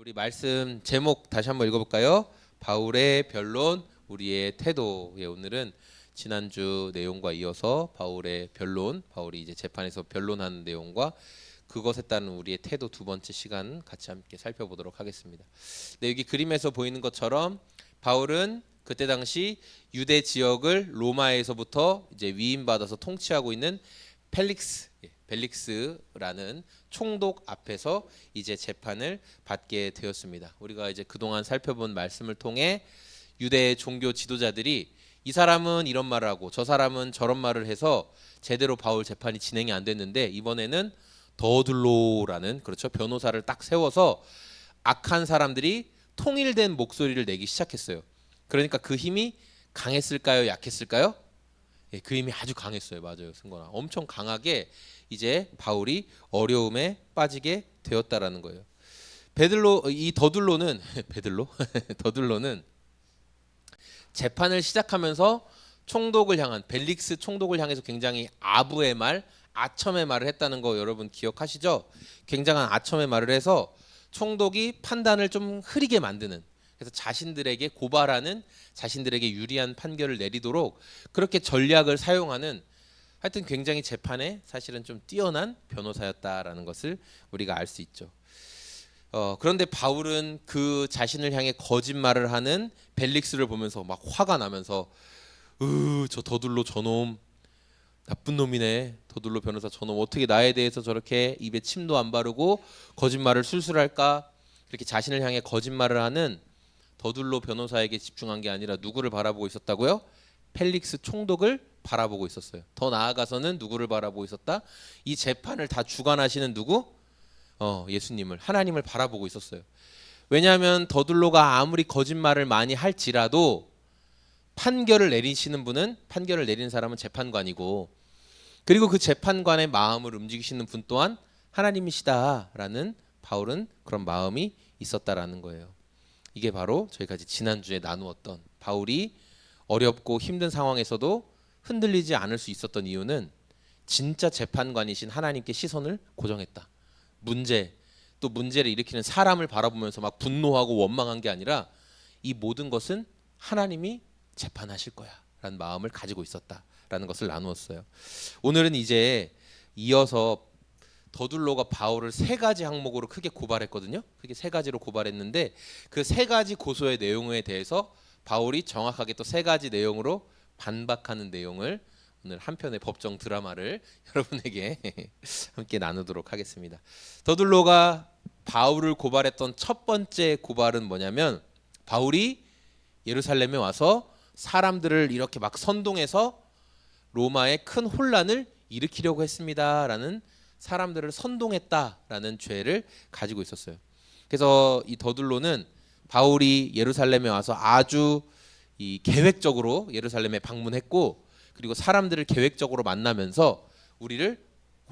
우리 말씀 제목 다시 한번 읽어볼까요? 바울의 변론, 우리의 태도에 오늘은 지난주 내용과 이어서 바울의 변론, 바울이 이제 재판에서 변론하는 내용과 그것에 따른 우리의 태도 두 번째 시간 같이 함께 살펴보도록 하겠습니다. 네, 여기 그림에서 보이는 것처럼 바울은 그때 당시 유대 지역을 로마에서부터 이제 위임받아서 통치하고 있는 벨릭스라는 총독 앞에서 이제 재판을 받게 되었습니다. 우리가 이제 그동안 살펴본 말씀을 통해 유대 종교 지도자들이 이 사람은 이런 말을 하고 저 사람은 저런 말을 해서 제대로 바울 재판이 진행이 안 됐는데, 이번에는 더둘로라는, 그렇죠, 변호사를 딱 세워서 악한 사람들이 통일된 목소리를 내기 시작했어요. 그러니까 그 힘이 강했을까요? 약했을까요? 예, 그 힘이 아주 강했어요. 맞아요, 승건아. 엄청 강하게 이제 바울이 어려움에 빠지게 되었다라는 거예요. 이 더둘로는 베들로 더둘로는 재판을 시작하면서 총독을 향한, 벨릭스 총독을 향해서 굉장히 아부의 말, 아첨의 말을 했다는 거 여러분 기억하시죠? 굉장한 아첨의 말을 해서 총독이 판단을 좀 흐리게 만드는, 그래서 자신들에게 고발하는, 자신들에게 유리한 판결을 내리도록 그렇게 전략을 사용하는, 하여튼 굉장히 재판에 사실은 좀 뛰어난 변호사였다라는 것을 우리가 알 수 있죠. 그런데 바울은 그 자신을 향해 거짓말을 하는 벨릭스를 보면서 막 화가 나면서 저 더둘로 저놈 나쁜 놈이네. 더둘로 변호사 저놈 어떻게 나에 대해서 저렇게 입에 침도 안 바르고 거짓말을 술술할까? 그렇게 자신을 향해 거짓말을 하는 더둘로 변호사에게 집중한 게 아니라 누구를 바라보고 있었다고요? 펠릭스 총독을 바라보고 있었어요. 더 나아가서는 누구를 바라보고 있었다? 이 재판을 다 주관하시는 누구? 예수님을, 하나님을 바라보고 있었어요. 왜냐하면 더둘로가 아무리 거짓말을 많이 할지라도 판결을 내리시는 분은, 판결을 내리는 사람은 재판관이고, 그리고 그 재판관의 마음을 움직이시는 분 또한 하나님이시다라는, 바울은 그런 마음이 있었다라는 거예요. 이게 바로 저희가 지난주에 나누었던, 바울이 어렵고 힘든 상황에서도 흔들리지 않을 수 있었던 이유는 진짜 재판관이신 하나님께 시선을 고정했다. 또 문제를 일으키는 사람을 바라보면서 막 분노하고 원망한 게 아니라 이 모든 것은 하나님이 재판하실 거야 라는 마음을 가지고 있었다라는 것을 나누었어요. 오늘은 이제 이어서 더둘로가 바울을 세 가지 항목으로 크게 고발했거든요. 크게 세 가지로 고발했는데 그 세 가지 고소의 내용에 대해서 바울이 정확하게 또 세 가지 내용으로 반박하는 내용을, 오늘 한 편의 법정 드라마를 여러분에게 함께 나누도록 하겠습니다. 더둘로가 바울을 고발했던 첫 번째 고발은 뭐냐면, 바울이 예루살렘에 와서 사람들을 이렇게 막 선동해서 로마에 큰 혼란을 일으키려고 했습니다라는, 사람들을 선동했다라는 죄를 가지고 있었어요. 그래서 이 더둘로는 바울이 예루살렘에 와서 아주 이 계획적으로 예루살렘에 방문했고, 그리고 사람들을 계획적으로 만나면서 우리를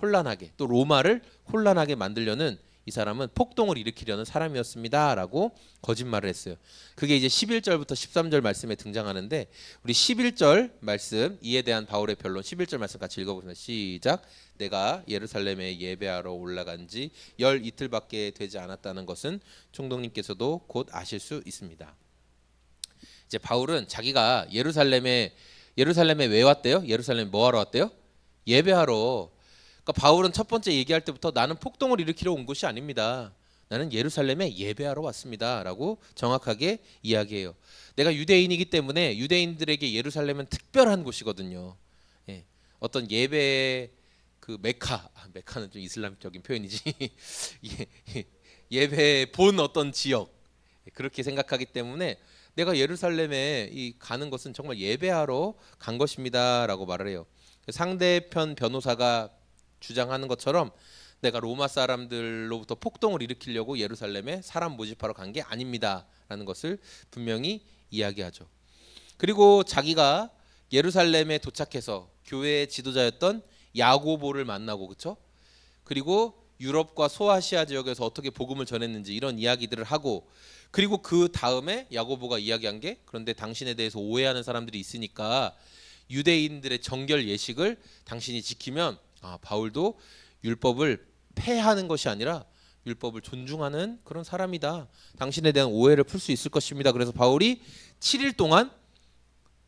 혼란하게, 또 로마를 혼란하게 만들려는, 이 사람은 폭동을 일으키려는 사람이었습니다라고 거짓말을 했어요. 그게 이제 11절부터 13절 말씀에 등장하는데, 우리 11절 말씀, 이에 대한 바울의 변론 11절 말씀 같이 읽어보겠습니다. 시작. 내가 예루살렘에 예배하러 올라간 지 열 이틀밖에 되지 않았다는 것은 총독님께서도 곧 아실 수 있습니다. 이제 바울은 자기가 예루살렘에 왜 왔대요? 예루살렘에 뭐 하러 왔대요? 예배하러. 그러니까 바울은 첫 번째 얘기할 때부터 나는 폭동을 일으키러 온 것이 아닙니다. 나는 예루살렘에 예배하러 왔습니다라고 정확하게 이야기해요. 내가 유대인이기 때문에 유대인들에게 예루살렘은 특별한 곳이거든요. 예. 어떤 예배의 그 메카는 좀 이슬람적인 표현이지. 예배의 본 어떤 지역, 그렇게 생각하기 때문에 내가 예루살렘에 가는 것은 정말 예배하러 간 것입니다라고 말을 해요. 상대편 변호사가 주장하는 것처럼 내가 로마 사람들로부터 폭동을 일으키려고 예루살렘에 사람 모집하러 간 게 아닙니다라는 것을 분명히 이야기하죠. 그리고 자기가 예루살렘에 도착해서 교회의 지도자였던 야고보를 만나고, 그렇죠? 그리고 유럽과 소아시아 지역에서 어떻게 복음을 전했는지 이런 이야기들을 하고, 그리고 그 다음에 야고보가 이야기한 게, 그런데 당신에 대해서 오해하는 사람들이 있으니까 유대인들의 정결 예식을 당신이 지키면 바울도 율법을 폐하는 것이 아니라 율법을 존중하는 그런 사람이다. 당신에 대한 오해를 풀 수 있을 것입니다. 그래서 바울이 7일 동안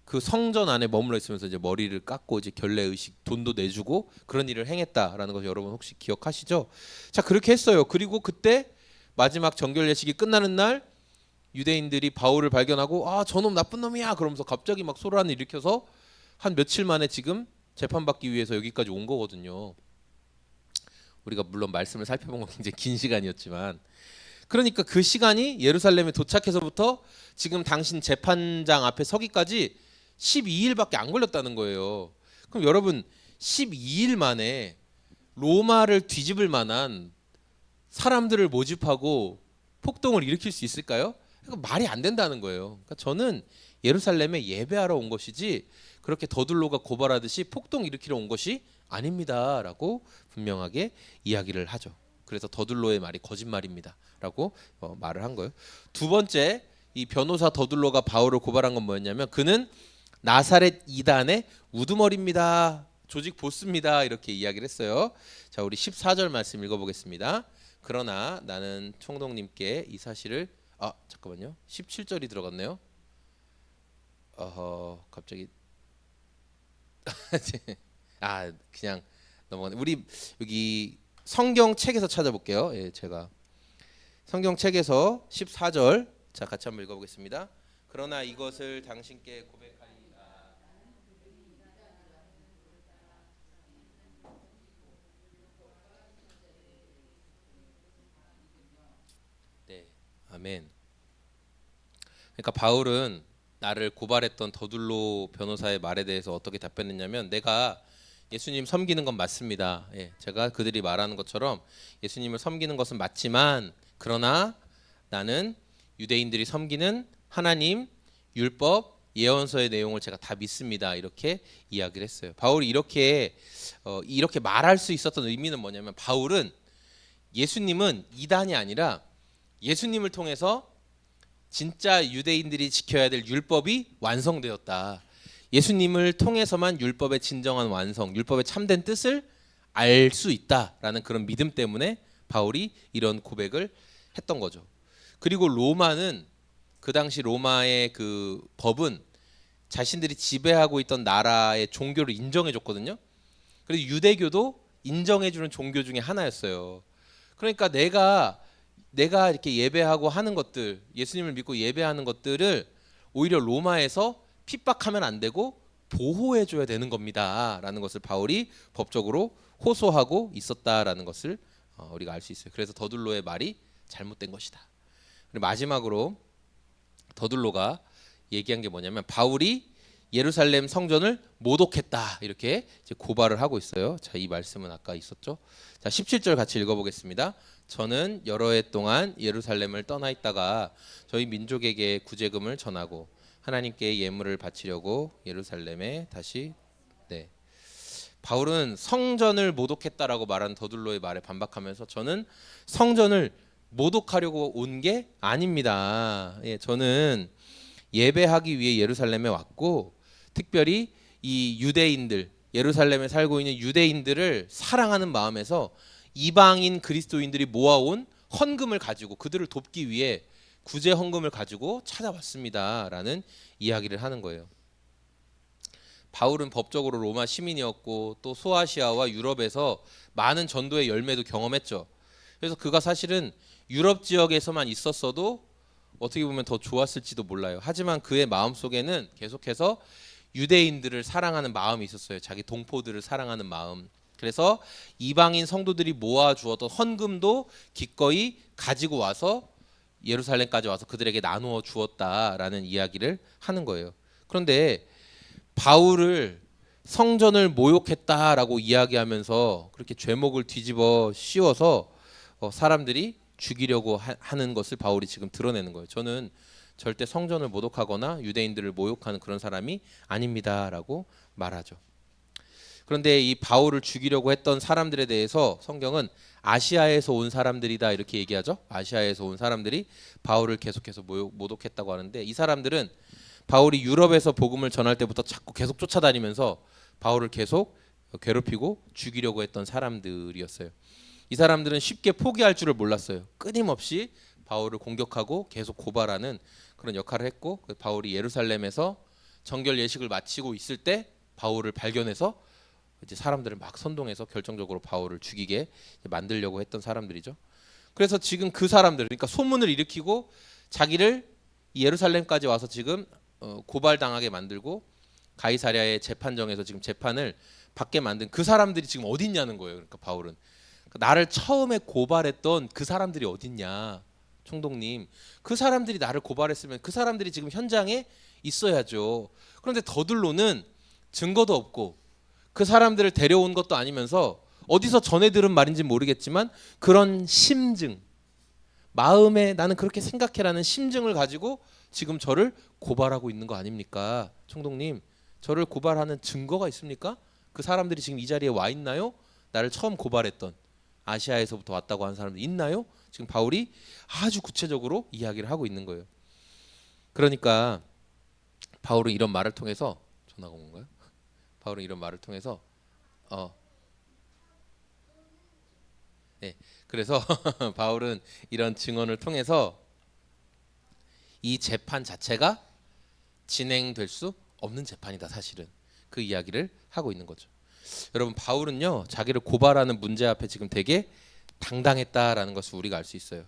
그 성전 안에 머물러 있으면서 이제 머리를 깎고 이제 결례 의식 돈도 내주고 그런 일을 행했다라는 거 여러분 혹시 기억하시죠? 자, 그렇게 했어요. 그리고 그때 마지막 정결 예식이 끝나는 날 유대인들이 바울을 발견하고 아, 저놈 나쁜 놈이야 그러면서 갑자기 막 소란을 일으켜서 한 며칠 만에 지금 재판받기 위해서 여기까지 온 거거든요. 우리가 물론 말씀을 살펴본 건 굉장히 긴 시간이었지만, 그러니까 그 시간이 예루살렘에 도착해서부터 지금 당신 재판장 앞에 서기까지 12일밖에 안 걸렸다는 거예요. 그럼 여러분 12일 만에 로마를 뒤집을 만한 사람들을 모집하고 폭동을 일으킬 수 있을까요? 그러니까 말이 안 된다는 거예요. 그러니까 저는 예루살렘에 예배하러 온 것이지 그렇게 더둘로가 고발하듯이 폭동 일으키러 온 것이 아닙니다라고 분명하게 이야기를 하죠. 그래서 더둘로의 말이 거짓말입니다라고 말을 한 거예요. 두 번째, 이 변호사 더둘로가 바울을 고발한 건 뭐였냐면 그는 나사렛 이단의 우두머리입니다. 조직 보스입니다. 이렇게 이야기를 했어요. 자, 우리 14절 말씀 읽어보겠습니다. 그러나 나는 총독님께 이 사실을 잠깐만요. 17절이 들어갔네요. 갑자기 그냥 넘어가네. 우리 여기 성경책에서 찾아볼게요. 예, 제가 성경책에서 14절 자 같이 한번 읽어보겠습니다. 그러나 이것을 당신께 고백하리이다. 네, 아멘. 그러니까 바울은 나를 고발했던 더둘로 변호사의 말에 대해서 어떻게 답변했냐면 내가 예수님 섬기는 건 맞습니다. 예, 제가 그들이 말하는 것처럼 예수님을 섬기는 것은 맞지만 그러나 나는 유대인들이 섬기는 하나님, 율법, 예언서의 내용을 제가 다 믿습니다. 이렇게 이야기를 했어요. 바울이 이렇게 말할 수 있었던 의미는 뭐냐면 바울은 예수님은 이단이 아니라 예수님을 통해서 진짜 유대인들이 지켜야 될 율법이 완성되었다. 예수님을 통해서만 율법의 진정한 완성, 율법의 참된 뜻을 알 수 있다라는 그런 믿음 때문에 바울이 이런 고백을 했던 거죠. 그리고 로마는 그 당시 로마의 그 법은 자신들이 지배하고 있던 나라의 종교를 인정해 줬거든요. 그래서 유대교도 인정해 주는 종교 중에 하나였어요. 그러니까 내가 이렇게 예배하고 하는 것들, 예수님을 믿고 예배하는 것들을 오히려 로마에서 핍박하면 안 되고 보호해 줘야 되는 겁니다라는 것을 바울이 법적으로 호소하고 있었다라는 것을 우리가 알 수 있어요. 그래서 더둘로의 말이 잘못된 것이다. 그리고 마지막으로 더둘로가 얘기한 게 뭐냐면 바울이 예루살렘 성전을 모독했다 이렇게 이제 고발을 하고 있어요. 자, 이 말씀은 아까 있었죠. 자, 17절 같이 읽어보겠습니다. 저는 여러 해 동안 예루살렘을 떠나 있다가 저희 민족에게 구제금을 전하고 하나님께 예물을 바치려고 예루살렘에 다시 바울은 성전을 모독했다라고 말한 더둘로의 말에 반박하면서 저는 성전을 모독하려고 온 게 아닙니다. 예, 저는 예배하기 위해 예루살렘에 왔고 특별히 이 유대인들 예루살렘에 살고 있는 유대인들을 사랑하는 마음에서 이방인 그리스도인들이 모아온 헌금을 가지고 그들을 돕기 위해 구제 헌금을 가지고 찾아왔습니다라는 이야기를 하는 거예요. 바울은 법적으로 로마 시민이었고 또 소아시아와 유럽에서 많은 전도의 열매도 경험했죠. 그래서 그가 사실은 유럽 지역에서만 있었어도 어떻게 보면 더 좋았을지도 몰라요. 하지만 그의 마음속에는 계속해서 유대인들을 사랑하는 마음이 있었어요. 자기 동포들을 사랑하는 마음. 그래서 이방인 성도들이 모아 주었던 헌금도 기꺼이 가지고 와서 예루살렘까지 와서 그들에게 나누어 주었다라는 이야기를 하는 거예요. 그런데 바울을 성전을 모욕했다라고 이야기하면서 그렇게 죄목을 뒤집어 씌워서 사람들이 죽이려고 하는 것을 바울이 지금 드러내는 거예요. 저는 절대 성전을 모독하거나 유대인들을 모욕하는 그런 사람이 아닙니다라고 말하죠. 그런데 이 바울을 죽이려고 했던 사람들에 대해서 성경은 아시아에서 온 사람들이다 이렇게 얘기하죠. 아시아에서 온 사람들이 바울을 계속해서 모독했다고 하는데 이 사람들은 바울이 유럽에서 복음을 전할 때부터 자꾸 계속 쫓아다니면서 바울을 계속 괴롭히고 죽이려고 했던 사람들이었어요. 이 사람들은 쉽게 포기할 줄을 몰랐어요. 끊임없이 바울을 공격하고 계속 고발하는 그런 역할을 했고, 바울이 예루살렘에서 정결 예식을 마치고 있을 때 바울을 발견해서 이제 사람들을 막 선동해서 결정적으로 바울을 죽이게 만들려고 했던 사람들이죠. 그래서 지금 그 사람들, 그러니까 소문을 일으키고 자기를 예루살렘까지 와서 지금 고발당하게 만들고 가이사랴의 재판정에서 지금 재판을 받게 만든 그 사람들이 지금 어디 있냐는 거예요. 그러니까 바울은 나를 처음에 고발했던 그 사람들이 어딨냐, 총독님. 그 사람들이 나를 고발했으면 그 사람들이 지금 현장에 있어야죠. 그런데 더들로는 증거도 없고 그 사람들을 데려온 것도 아니면서 어디서 전해 들은 말인지 모르겠지만 그런 심증, 마음에 나는 그렇게 생각해라는 심증을 가지고 지금 저를 고발하고 있는 거 아닙니까? 총독님, 저를 고발하는 증거가 있습니까? 그 사람들이 지금 이 자리에 와 있나요? 나를 처음 고발했던 아시아에서부터 왔다고 하는 사람들 있나요? 지금 바울이 아주 구체적으로 이야기를 하고 있는 거예요. 그러니까 바울은 이런 말을 통해서, 전화가 온 건가요? 바울은 이런 말을 통해서 네, 그래서 바울은 이런 증언을 통해서 이 재판 자체가 진행될 수 없는 재판이다, 사실은. 그 이야기를 하고 있는 거죠. 여러분, 바울은요 자기를 고발하는 문제 앞에 지금 되게 당당했다라는 것을 우리가 알 수 있어요.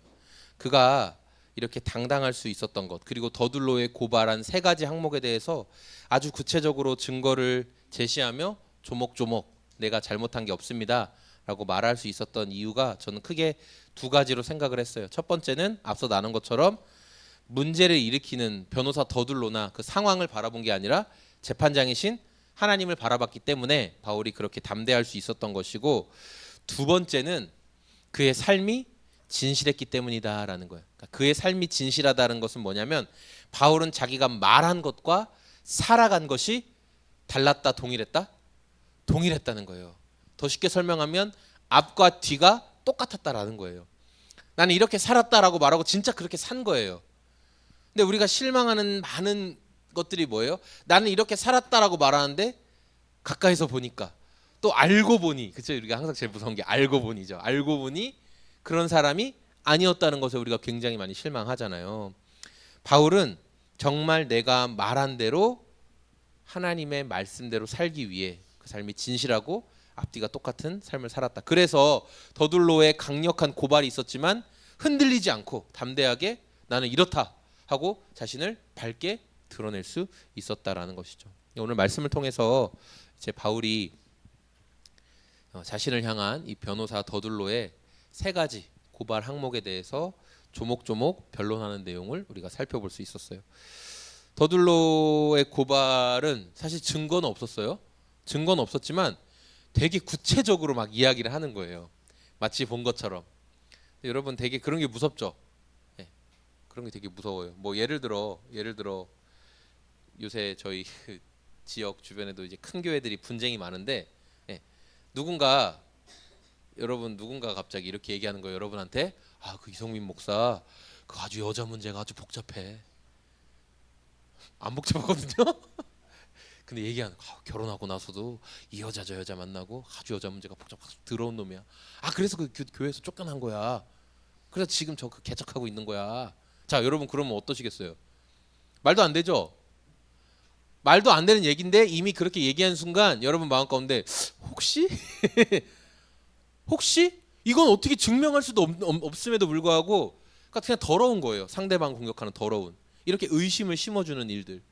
그가 이렇게 당당할 수 있었던 것, 그리고 더둘로의 고발한 세 가지 항목에 대해서 아주 구체적으로 증거를 제시하며 조목조목 내가 잘못한 게 없습니다 라고 말할 수 있었던 이유가 저는 크게 두 가지로 생각을 했어요. 첫 번째는 앞서 나눈 것처럼 문제를 일으키는 변호사 더둘로나 그 상황을 바라본 게 아니라 재판장이신 하나님을 바라봤기 때문에 바울이 그렇게 담대할 수 있었던 것이고, 두 번째는 그의 삶이 진실했기 때문이다라는 거예요. 그러니까 그의 삶이 진실하다는 것은 뭐냐면 바울은 자기가 말한 것과 살아간 것이 달랐다, 동일했다? 동일했다는 거예요. 더 쉽게 설명하면 앞과 뒤가 똑같았다라는 거예요. 나는 이렇게 살았다라고 말하고 진짜 그렇게 산 거예요. 근데 우리가 실망하는 많은 것들이 뭐예요? 나는 이렇게 살았다라고 말하는데 가까이서 보니까 또 알고 보니, 그렇죠? 우리가 항상 제일 무서운 게 알고 보니죠. 알고 보니 그런 사람이 아니었다는 것에 우리가 굉장히 많이 실망하잖아요. 바울은 정말 내가 말한 대로 하나님의 말씀대로 살기 위해 그 삶이 진실하고 앞뒤가 똑같은 삶을 살았다. 그래서 더둘로의 강력한 고발이 있었지만 흔들리지 않고 담대하게 나는 이렇다 하고 자신을 밝게 드러낼 수 있었다라는 것이죠. 오늘 말씀을 통해서 이제 바울이 자신을 향한 이 변호사 더둘로의 세 가지 고발 항목에 대해서 조목조목 변론하는 내용을 우리가 살펴볼 수 있었어요. 더둘로의 고발은 사실 증거는 없었어요. 증거는 없었지만 되게 구체적으로 막 이야기를 하는 거예요. 마치 본 것처럼. 여러분 되게 그런 게 무섭죠. 네, 그런 게 되게 무서워요. 뭐 예를 들어 요새 저희 지역 주변에도 이제 큰 교회들이 분쟁이 많은데, 예, 누군가 갑자기 이렇게 얘기하는 거예요. 여러분한테 그 이성민 목사 그 아주 여자 문제가 아주 복잡해. 안 복잡하거든요. 근데 얘기하는 결혼하고 나서도 이 여자 저 여자 만나고 아주 여자 문제가 복잡하고 더러운 놈이야. 그래서 그 교회에서 쫓겨난 거야. 그래서 지금 저 그 개척하고 있는 거야. 자, 여러분 그러면 어떠시겠어요? 말도 안 되죠. 말도 안 되는 얘기인데 이미 그렇게 얘기한 순간 여러분 마음 가운데 혹시 혹시 이건 어떻게 증명할 수도 없음에도 불구하고 그냥 더러운 거예요. 상대방 공격하는 더러운, 이렇게 의심을 심어주는 일들.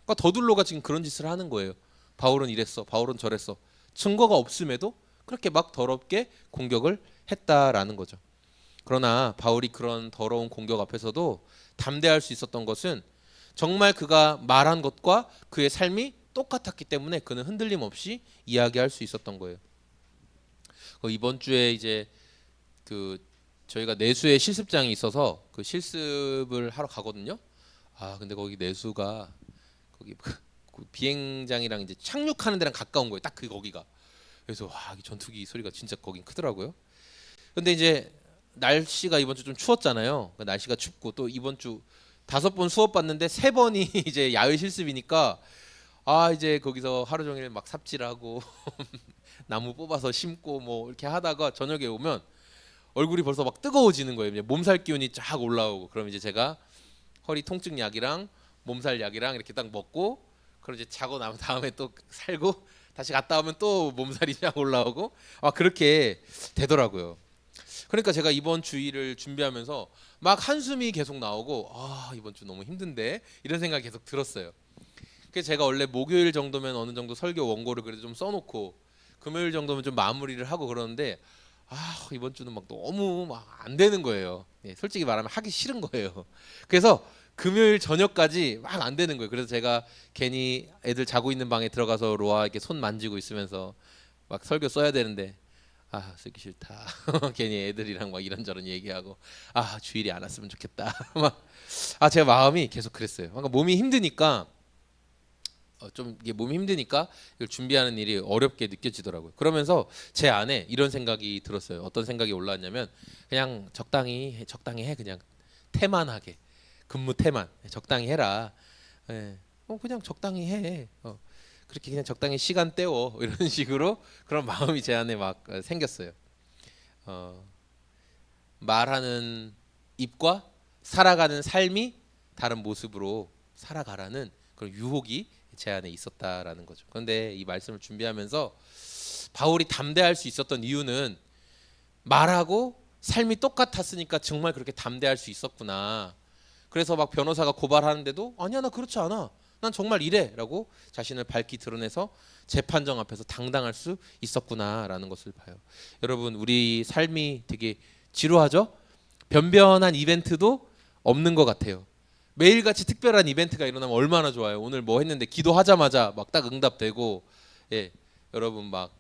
그러니까 더둘로가 지금 그런 짓을 하는 거예요. 바울은 이랬어, 바울은 저랬어. 증거가 없음에도 그렇게 막 더럽게 공격을 했다라는 거죠. 그러나 바울이 그런 더러운 공격 앞에서도 담대할 수 있었던 것은 정말 그가 말한 것과 그의 삶이 똑같았기 때문에 그는 흔들림 없이 이야기할 수 있었던 거예요. 이번 주에 이제 저희가 내수의 실습장이 있어서 그 실습을 하러 가거든요. 근데 거기 내수가 거기 그 비행장이랑 이제 착륙하는 데랑 가까운 거예요. 딱 거기가. 그래서 이 전투기 소리가 진짜 거긴 크더라고요. 근데 이제 날씨가 이번 주 좀 추웠잖아요. 날씨가 춥고 또 이번 주 5번 수업 받는데 3번이 이제 야외 실습이니까 이제 거기서 하루 종일 막 삽질하고 나무 뽑아서 심고 뭐 이렇게 하다가 저녁에 오면 얼굴이 벌써 막 뜨거워지는 거예요. 이제 몸살 기운이 쫙 올라오고 그럼 이제 제가 허리 통증 약이랑 몸살 약이랑 이렇게 딱 먹고 그럼 이제 자고 나면 다음에 또 살고 다시 갔다 오면 또 몸살이 쫙 올라오고 그렇게 되더라고요. 그러니까 제가 이번 주일을 준비하면서 막 한숨이 계속 나오고 이번 주 너무 힘든데 이런 생각이 계속 들었어요. 그래서 제가 원래 목요일 정도면 어느 정도 설교 원고를 그래도 좀 써놓고 금요일 정도면 좀 마무리를 하고 그러는데 이번 주는 막 너무 막 안 되는 거예요. 솔직히 말하면 하기 싫은 거예요. 그래서 금요일 저녁까지 막 안 되는 거예요. 그래서 제가 괜히 애들 자고 있는 방에 들어가서 로아에게 손 만지고 있으면서 막 설교 써야 되는데 쓰기 싫다. 괜히 애들이랑 막 이런저런 얘기하고 주일이 안 왔으면 좋겠다. 막 제가 마음이 계속 그랬어요. 그러니까 몸이 힘드니까 좀 이게 몸이 힘드니까 이걸 준비하는 일이 어렵게 느껴지더라고요. 그러면서 제 안에 이런 생각이 들었어요. 어떤 생각이 올라왔냐면 그냥 적당히 해 그냥 태만하게 근무 태만 적당히 해라. 예. 그냥 적당히 해. 그렇게 그냥 적당히 시간 때워 이런 식으로 그런 마음이 제 안에 막 생겼어요. 어, 말하는 입과 살아가는 삶이 다른 모습으로 살아가라는 그런 유혹이 제 안에 있었다라는 거죠. 그런데 이 말씀을 준비하면서 바울이 담대할 수 있었던 이유는 말하고 삶이 똑같았으니까 정말 그렇게 담대할 수 있었구나. 그래서 막 변호사가 고발하는데도 아니야 나 그렇지 않아. 난 정말 이래라고 자신을 밝히 드러내서 재판정 앞에서 당당할 수 있었구나라는 것을 봐요. 여러분 우리 삶이 되게 지루하죠? 변변한 이벤트도 없는 것 같아요. 매일같이 특별한 이벤트가 일어나면 얼마나 좋아요. 오늘 뭐 했는데 기도하자마자 막 딱 응답되고 여러분 막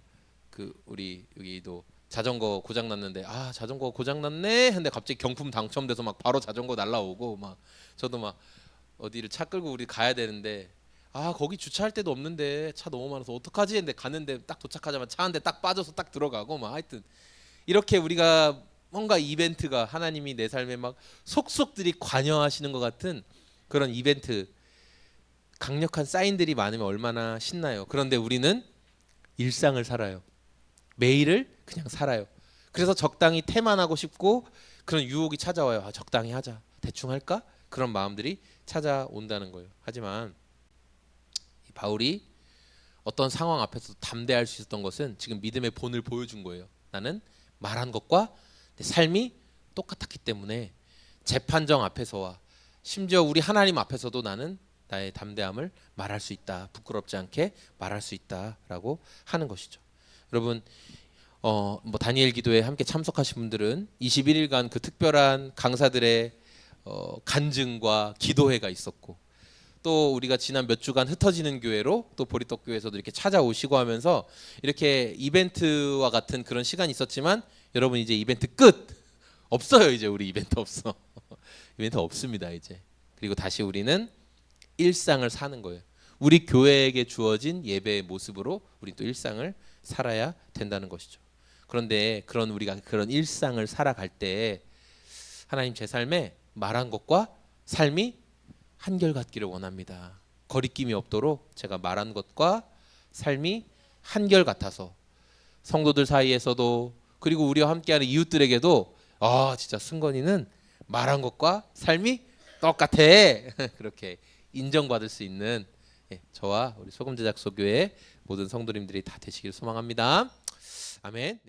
우리 여기도 자전거 고장 났는데 자전거 고장 났네 했는데 갑자기 경품 당첨돼서 막 바로 자전거 날라오고 막 저도 막 어디를 차 끌고 우리 가야 되는데 거기 주차할 데도 없는데 차 너무 많아서 어떡하지 했는데 갔는데 딱 도착하자마자 차 한 대 딱 빠져서 딱 들어가고 막 하여튼 이렇게 우리가 뭔가 이벤트가 하나님이 내 삶에 막 속속들이 관여하시는 것 같은 그런 이벤트 강력한 사인들이 많으면 얼마나 신나요. 그런데 우리는 일상을 살아요. 매일을 그냥 살아요. 그래서 적당히 태만하고 싶고 그런 유혹이 찾아와요. 적당히 하자. 대충 할까? 그런 마음들이 찾아온다는 거예요. 하지만 바울이 어떤 상황 앞에서 담대할 수 있었던 것은 지금 믿음의 본을 보여준 거예요. 나는 말한 것과 내 삶이 똑같았기 때문에 재판정 앞에서와 심지어 우리 하나님 앞에서도 나는 나의 담대함을 말할 수 있다. 부끄럽지 않게 말할 수 있다라고 하는 것이죠. 여러분 뭐 다니엘 기도에 함께 참석하신 분들은 21일간 그 특별한 강사들의 간증과 기도회가 있었고 또 우리가 지난 몇 주간 흩어지는 교회로 또 보리떡 교회에서도 이렇게 찾아오시고 하면서 이렇게 이벤트와 같은 그런 시간이 있었지만 여러분 이제 이벤트 끝 없어요. 이제 우리 이벤트 없어. 이벤트 없습니다 이제. 그리고 다시 우리는 일상을 사는 거예요. 우리 교회에게 주어진 예배의 모습으로 우리 또 일상을 살아야 된다는 것이죠. 그런데 우리가 그런 일상을 살아갈 때 하나님 제 삶에 말한 것과 삶이 한결같기를 원합니다. 거리낌이 없도록 제가 말한 것과 삶이 한결같아서 성도들 사이에서도 그리고 우리와 함께하는 이웃들에게도 진짜 승건이는 말한 것과 삶이 똑같아 그렇게 인정받을 수 있는 저와 우리 소금제작소 교회 모든 성도님들이 다 되시길 소망합니다. 아멘.